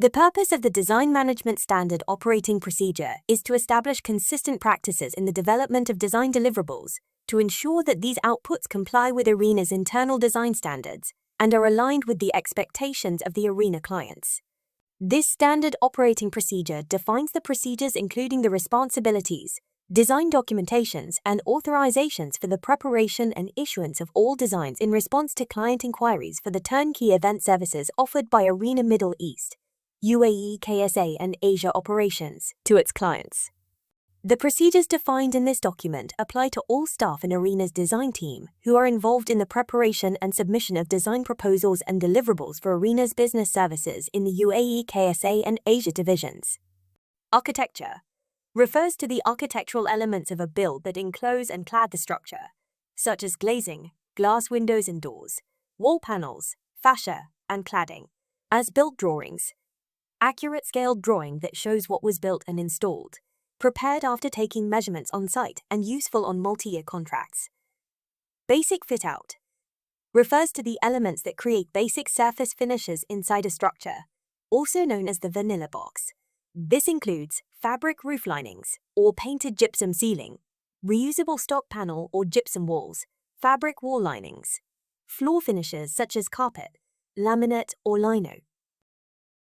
The purpose of the Design Management Standard Operating Procedure is to establish consistent practices in the development of design deliverables to ensure that these outputs comply with ARENA's internal design standards and are aligned with the expectations of the ARENA clients. This standard operating procedure defines the procedures including the responsibilities, design documentations, and authorizations for the preparation and issuance of all designs in response to client inquiries for the turnkey event services offered by ARENA Middle East, UAE, KSA, and Asia operations to its clients. The procedures defined in this document apply to all staff in ARENA's design team who are involved in the preparation and submission of design proposals and deliverables for ARENA's business services in the UAE, KSA, and Asia divisions. Architecture refers to the architectural elements of a build that enclose and clad the structure, such as glazing, glass windows and doors, wall panels, fascia, and cladding. As-built drawings, accurate scaled drawing that shows what was built and installed, prepared after taking measurements on site and useful on multi-year contracts. Basic fit-out refers to the elements that create basic surface finishes inside a structure, also known as the vanilla box. This includes fabric roof linings or painted gypsum ceiling, reusable stock panel or gypsum walls, fabric wall linings, floor finishes such as carpet, laminate, or lino.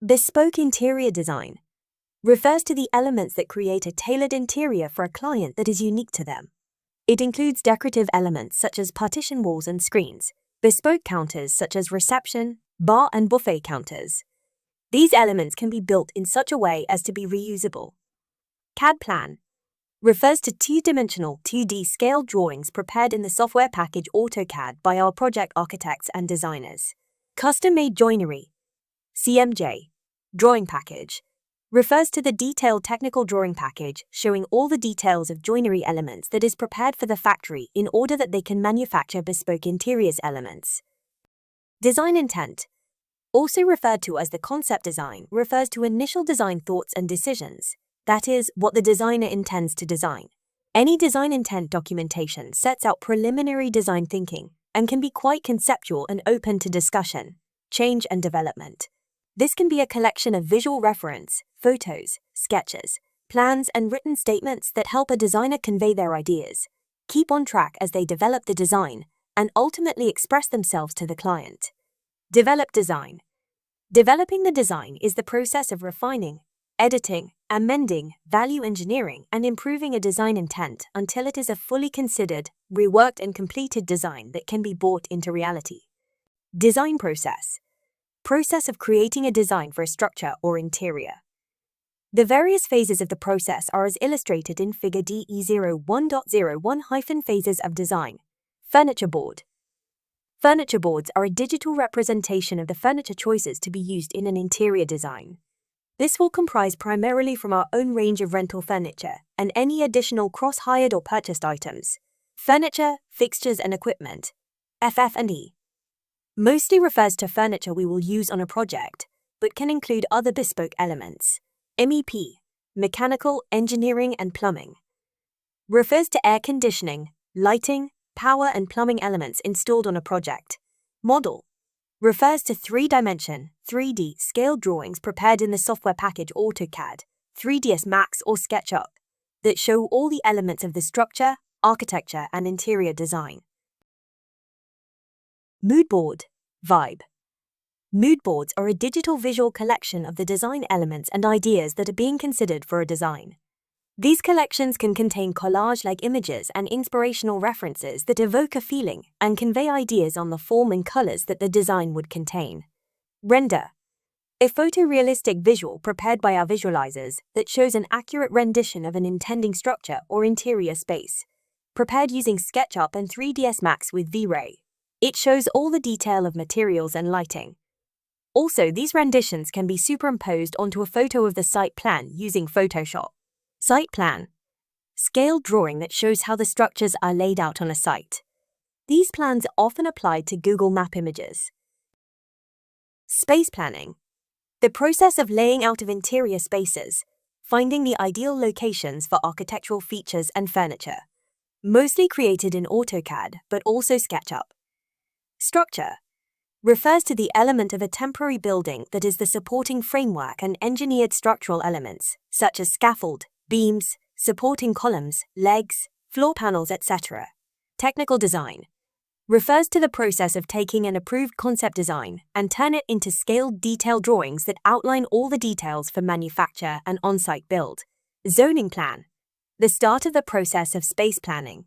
Bespoke interior design refers to the elements that create a tailored interior for a client that is unique to them. It includes decorative elements such as partition walls and screens, bespoke counters such as reception, bar, and buffet counters. These elements can be built in such a way as to be reusable. CAD plan refers to two-dimensional 2D scale drawings prepared in the software package AutoCAD by our project architects and designers. Custom-made joinery, CMJ, drawing package, refers to the detailed technical drawing package showing all the details of joinery elements that is prepared for the factory in order that they can manufacture bespoke interiors elements. Design intent, also referred to as the concept design, refers to initial design thoughts and decisions, that is, what the designer intends to design. Any design intent documentation sets out preliminary design thinking and can be quite conceptual and open to discussion, change, and development. This can be a collection of visual reference, photos, sketches, plans, and written statements that help a designer convey their ideas, keep on track as they develop the design, and ultimately express themselves to the client. Develop design. Developing the design is the process of refining, editing, amending, value engineering, and improving a design intent until it is a fully considered, reworked, and completed design that can be brought into reality. Design process. Process of creating a design for a structure or interior. The various phases of the process are as illustrated in Figure DE01.01-Phases of Design. Furniture board. Furniture boards are a digital representation of the furniture choices to be used in an interior design. This will comprise primarily from our own range of rental furniture and any additional cross-hired or purchased items. Furniture, fixtures, and equipment. FF&E. Mostly refers to furniture we will use on a project, but can include other bespoke elements. MEP, mechanical, engineering, and plumbing, refers to air conditioning, lighting, power, and plumbing elements installed on a project. Model refers to three-dimension, 3D scale drawings prepared in the software package AutoCAD, 3ds Max, or SketchUp that show all the elements of the structure, architecture, and interior design. Mood board, vibe. Mood boards are a digital visual collection of the design elements and ideas that are being considered for a design. These collections can contain collage-like images and inspirational references that evoke a feeling and convey ideas on the form and colors that the design would contain. Render, a photorealistic visual prepared by our visualizers that shows an accurate rendition of an intending structure or interior space, prepared using SketchUp and 3ds Max with V-Ray. It shows all the detail of materials and lighting. Also, these renditions can be superimposed onto a photo of the site plan using Photoshop. Site plan, scaled drawing that shows how the structures are laid out on a site. These plans are often applied to Google Map images. Space planning, the process of laying out of interior spaces, finding the ideal locations for architectural features and furniture, mostly created in AutoCAD but also SketchUp. Structure refers to the element of a temporary building that is the supporting framework and engineered structural elements, such as scaffold, beams, supporting columns, legs, floor panels, etc. Technical design refers to the process of taking an approved concept design and turn it into scaled detailed drawings that outline all the details for manufacture and on-site build. Zoning plan, the start of the process of space planning.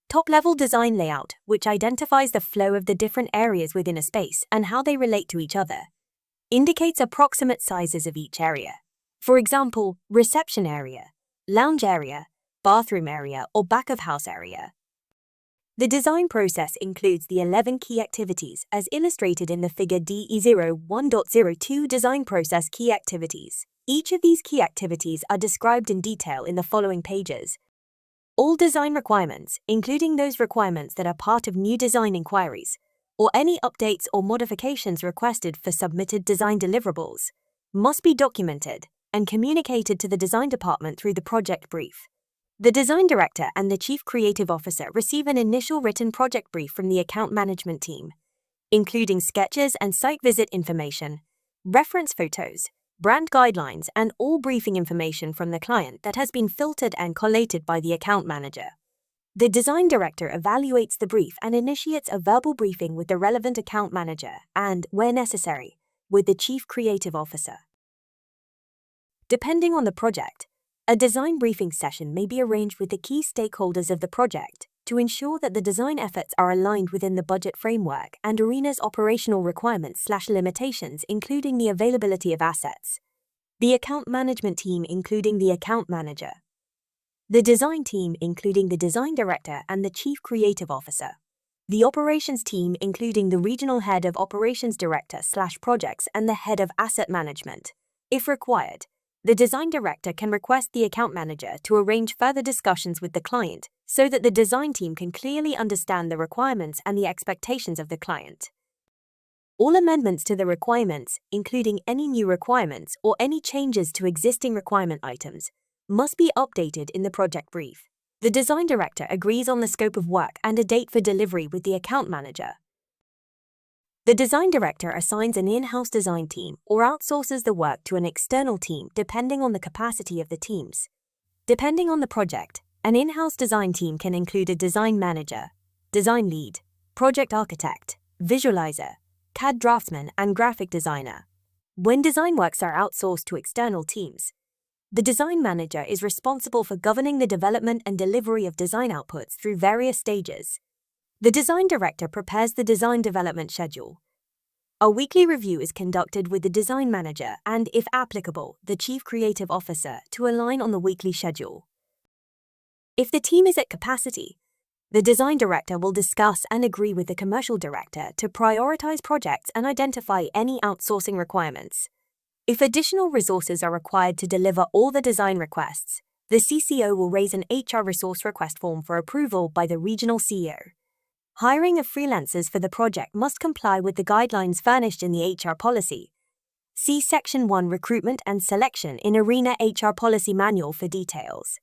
Top-level design layout, which identifies the flow of the different areas within a space and how they relate to each other. Indicates approximate sizes of each area. For example, reception area, lounge area, bathroom area, or back-of-house area. The design process includes the 11 key activities as illustrated in the figure DE01.02 design process key activities. Each of these key activities are described in detail in the following pages. All design requirements, including those requirements that are part of new design inquiries, or any updates or modifications requested for submitted design deliverables, must be documented and communicated to the design department through the project brief. The design director and the chief creative officer receive an initial written project brief from the account management team, including sketches and site visit information, reference photos, brand guidelines, and all briefing information from the client that has been filtered and collated by the account manager. The design director evaluates the brief and initiates a verbal briefing with the relevant account manager and, where necessary, with the chief creative officer. Depending on the project, a design briefing session may be arranged with the key stakeholders of the project to ensure that the design efforts are aligned within the budget framework and ARENA's operational requirements/limitations, including the availability of assets. The account management team, including the account manager. The design team, including the design director and the chief creative officer. The operations team, including the regional head of operations director/projects and the head of asset management. If required, the design director can request the account manager to arrange further discussions with the client so that the design team can clearly understand the requirements and the expectations of the client. All amendments to the requirements, including any new requirements or any changes to existing requirement items, must be updated in the project brief. The design director agrees on the scope of work and a date for delivery with the account manager. The design director assigns an in-house design team or outsources the work to an external team depending on the capacity of the teams. Depending on the project, an in-house design team can include a design manager, design lead, project architect, visualizer, CAD draftsman, and graphic designer. When design works are outsourced to external teams, the design manager is responsible for governing the development and delivery of design outputs through various stages. The design director prepares the design development schedule. A weekly review is conducted with the design manager and, if applicable, the chief creative officer to align on the weekly schedule. If the team is at capacity, the design director will discuss and agree with the commercial director to prioritize projects and identify any outsourcing requirements. If additional resources are required to deliver all the design requests, the CCO will raise an HR resource request form for approval by the regional CEO. Hiring of freelancers for the project must comply with the guidelines furnished in the HR policy. See Section 1 Recruitment and Selection in ARENA HR Policy Manual for details.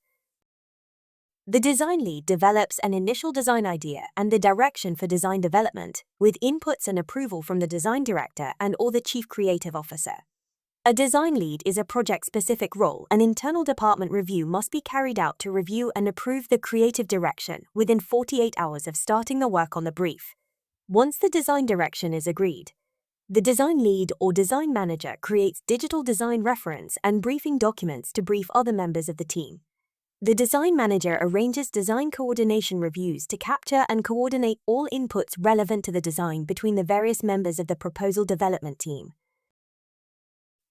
The design lead develops an initial design idea and the direction for design development, with inputs and approval from the design director and/or the chief creative officer. A design lead is a project-specific role. An internal department review must be carried out to review and approve the creative direction within 48 hours of starting the work on the brief. Once the design direction is agreed, the design lead or design manager creates digital design reference and briefing documents to brief other members of the team. The design manager arranges design coordination reviews to capture and coordinate all inputs relevant to the design between the various members of the proposal development team.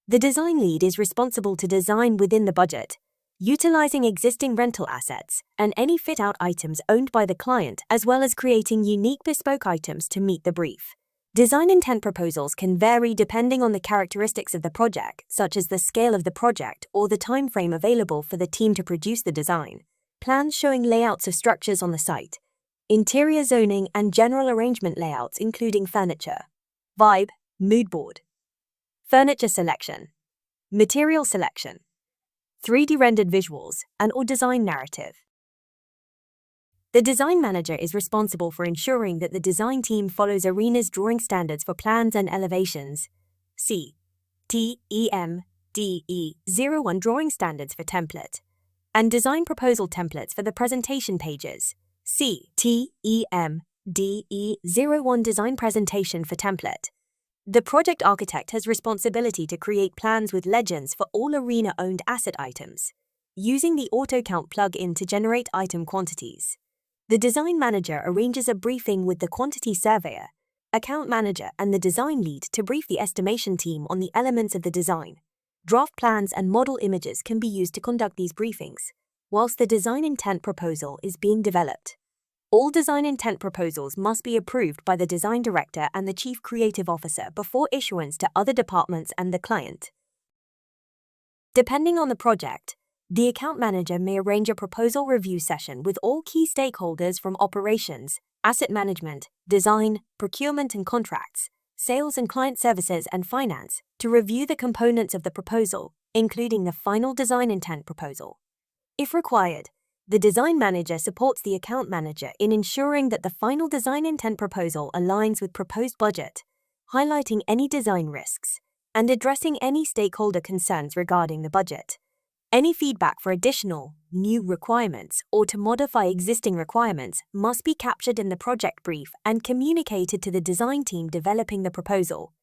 The design lead is responsible to design within the budget, utilizing existing rental assets and any fit-out items owned by the client, as well as creating unique bespoke items to meet the brief. Design intent proposals can vary depending on the characteristics of the project, such as the scale of the project or the time frame available for the team to produce the design. Plans showing layouts of structures on the site, interior zoning and general arrangement layouts including furniture, vibe, mood board. Furniture selection, material selection, 3D rendered visuals, and/or design narrative. The design manager is responsible for ensuring that the design team follows ARENA's drawing standards for plans and elevations, C. TEM DE01 drawing standards for template, and design proposal templates for the presentation pages, C. TEM DE01 design presentation for template. The project architect has responsibility to create plans with legends for all ARENA-owned asset items, using the AutoCount plugin to generate item quantities. The design manager arranges a briefing with the quantity surveyor, account manager, and the design lead to brief the estimation team on the elements of the design. Draft plans and model images can be used to conduct these briefings, whilst the design intent proposal is being developed. All design intent proposals must be approved by the design director and the chief creative officer before issuance to other departments and the client. Depending on the project, the account manager may arrange a proposal review session with all key stakeholders from operations, asset management, design, procurement and contracts, sales and client services, and finance to review the components of the proposal, including the final design intent proposal. If required, the design manager supports the account manager in ensuring that the final design intent proposal aligns with proposed budget, highlighting any design risks, and addressing any stakeholder concerns regarding the budget. Any feedback for additional, new requirements or to modify existing requirements must be captured in the project brief and communicated to the design team developing the proposal.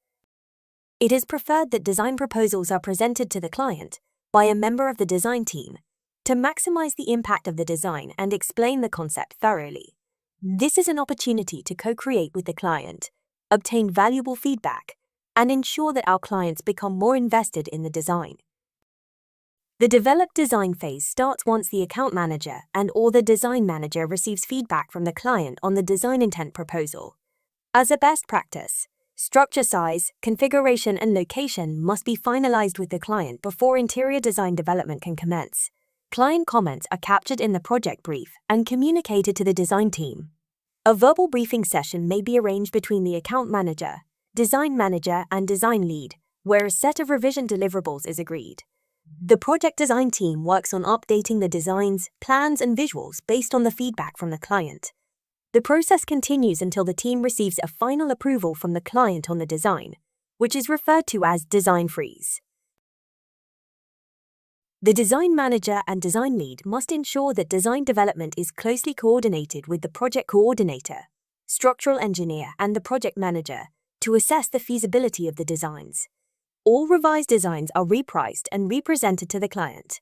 It is preferred that design proposals are presented to the client by a member of the design team to maximize the impact of the design and explain the concept thoroughly. This is an opportunity to co-create with the client, obtain valuable feedback, and ensure that our clients become more invested in the design. The develop design phase starts once the account manager and/or the design manager receives feedback from the client on the design intent proposal. As a best practice, structure size, configuration, and location must be finalized with the client before interior design development can commence. Client comments are captured in the project brief and communicated to the design team. A verbal briefing session may be arranged between the account manager, design manager, and design lead, where a set of revision deliverables is agreed. The project design team works on updating the designs, plans, and visuals based on the feedback from the client. The process continues until the team receives a final approval from the client on the design, which is referred to as design freeze. The design manager and design lead must ensure that design development is closely coordinated with the project coordinator, structural engineer, and the project manager to assess the feasibility of the designs. All revised designs are repriced and represented to the client.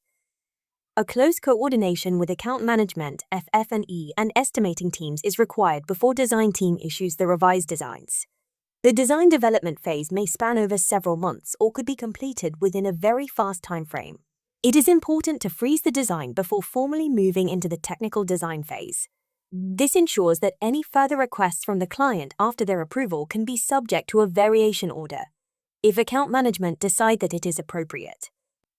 A close coordination with account management, FF&E, and estimating teams is required before design team issues the revised designs. The design development phase may span over several months or could be completed within a very fast time frame. It is important to freeze the design before formally moving into the technical design phase. This ensures that any further requests from the client after their approval can be subject to a variation order, if account management decide that it is appropriate.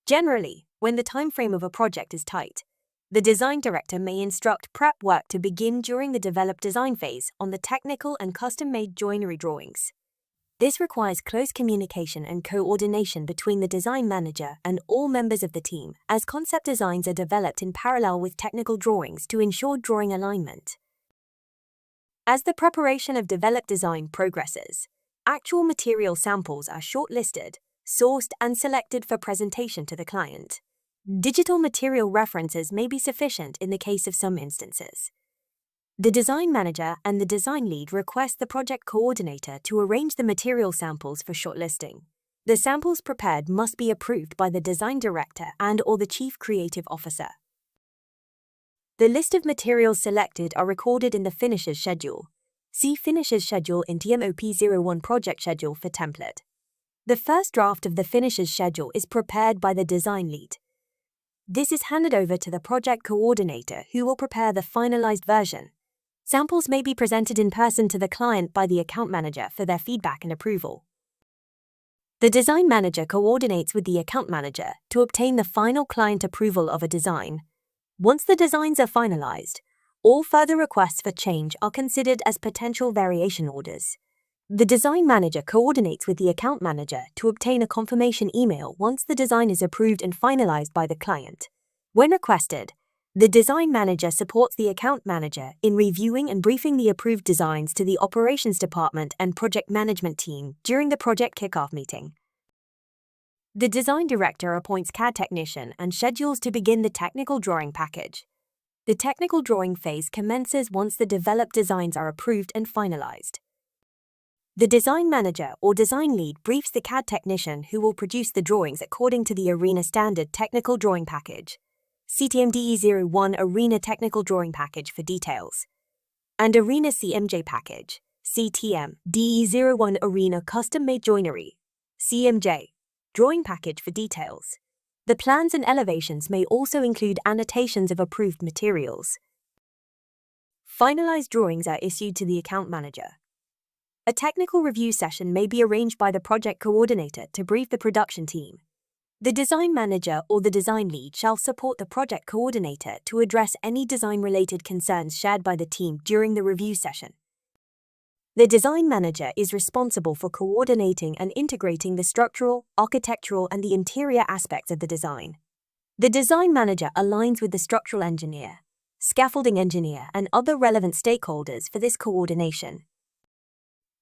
Generally, when the time frame of a project is tight, the design director may instruct prep work to begin during the develop design phase on the technical and custom-made joinery drawings. This requires close communication and coordination between the design manager and all members of the team, as concept designs are developed in parallel with technical drawings to ensure drawing alignment. As the preparation of developed design progresses, actual material samples are shortlisted, sourced, and selected for presentation to the client. Digital material references may be sufficient in the case of some instances. The design manager and the design lead request the project coordinator to arrange the material samples for shortlisting. The samples prepared must be approved by the design director and/or the chief creative officer. The list of materials selected are recorded in the finishes schedule. See finishes schedule in TMOP01 project schedule for template. The first draft of the finishes schedule is prepared by the design lead. This is handed over to the project coordinator, who will prepare the finalized version. Samples may be presented in person to the client by the account manager for their feedback and approval. The design manager coordinates with the account manager to obtain the final client approval of a design. Once the designs are finalized, all further requests for change are considered as potential variation orders. The design manager coordinates with the account manager to obtain a confirmation email once the design is approved and finalized by the client. When requested, The design manager supports the account manager in reviewing and briefing the approved designs to the operations department and project management team during the project kickoff meeting. The design director appoints CAD technician and schedules to begin the technical drawing package. The technical drawing phase commences once the developed designs are approved and finalized. The design manager or design lead briefs the CAD technician who will produce the drawings according to the ARENA standard technical drawing package, CTM DE01 ARENA technical drawing package for details, and ARENA CMJ package, CTM DE01 ARENA custom-made joinery, CMJ, drawing package for details. The plans and elevations may also include annotations of approved materials. Finalized drawings are issued to the account manager. A technical review session may be arranged by the project coordinator to brief the production team. The design manager or the design lead shall support the project coordinator to address any design-related concerns shared by the team during the review session. The design manager is responsible for coordinating and integrating the structural, architectural, and the interior aspects of the design. The design manager aligns with the structural engineer, scaffolding engineer, and other relevant stakeholders for this coordination.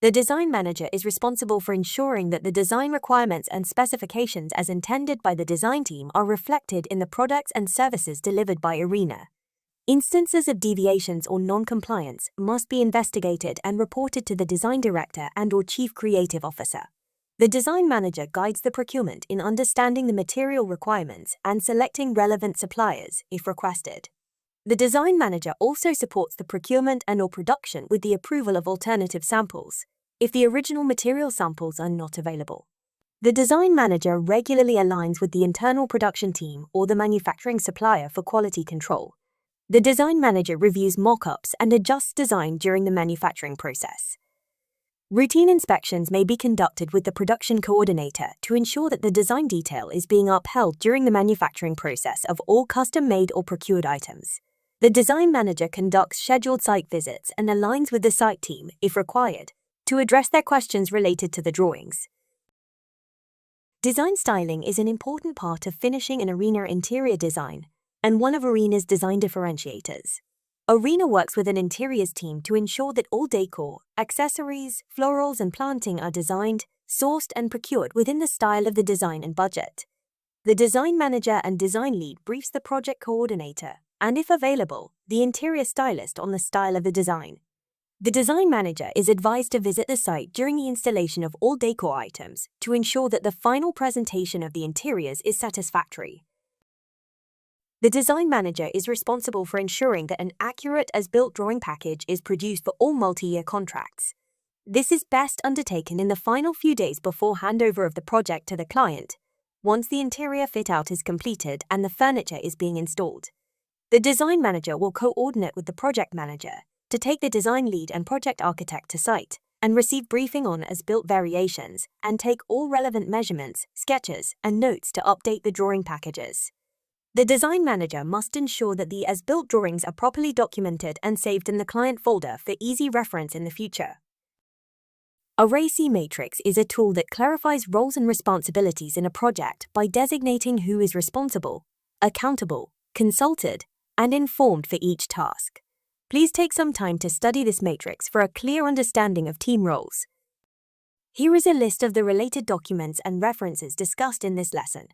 The design manager is responsible for ensuring that the design requirements and specifications as intended by the design team are reflected in the products and services delivered by ARENA. Instances of deviations or non-compliance must be investigated and reported to the design director and/or chief creative officer. The design manager guides the procurement in understanding the material requirements and selecting relevant suppliers if requested. The design manager also supports the procurement and/or production with the approval of alternative samples, if the original material samples are not available. The design manager regularly aligns with the internal production team or the manufacturing supplier for quality control. The design manager reviews mock-ups and adjusts design during the manufacturing process. Routine inspections may be conducted with the production coordinator to ensure that the design detail is being upheld during the manufacturing process of all custom-made or procured items. The design manager conducts scheduled site visits and aligns with the site team, if required, to address their questions related to the drawings. Design styling is an important part of finishing an ARENA interior design and one of ARENA's design differentiators. ARENA works with an interiors team to ensure that all decor, accessories, florals, and planting are designed, sourced, and procured within the style of the design and budget. The design manager and design lead briefs the project coordinator, and if available, the interior stylist on the style of the design. The design manager is advised to visit the site during the installation of all decor items to ensure that the final presentation of the interiors is satisfactory. The design manager is responsible for ensuring that an accurate as-built drawing package is produced for all multi-year contracts. This is best undertaken in the final few days before handover of the project to the client, once the interior fit-out is completed and the furniture is being installed. The design manager will coordinate with the project manager to take the design lead and project architect to site and receive briefing on as-built variations and take all relevant measurements, sketches, and notes to update the drawing packages. The design manager must ensure that the as-built drawings are properly documented and saved in the client folder for easy reference in the future. Array-C Matrix is a tool that clarifies roles and responsibilities in a project by designating who is responsible, accountable, consulted, and informed for each task. Please take some time to study this matrix for a clear understanding of team roles. Here is a list of the related documents and references discussed in this lesson.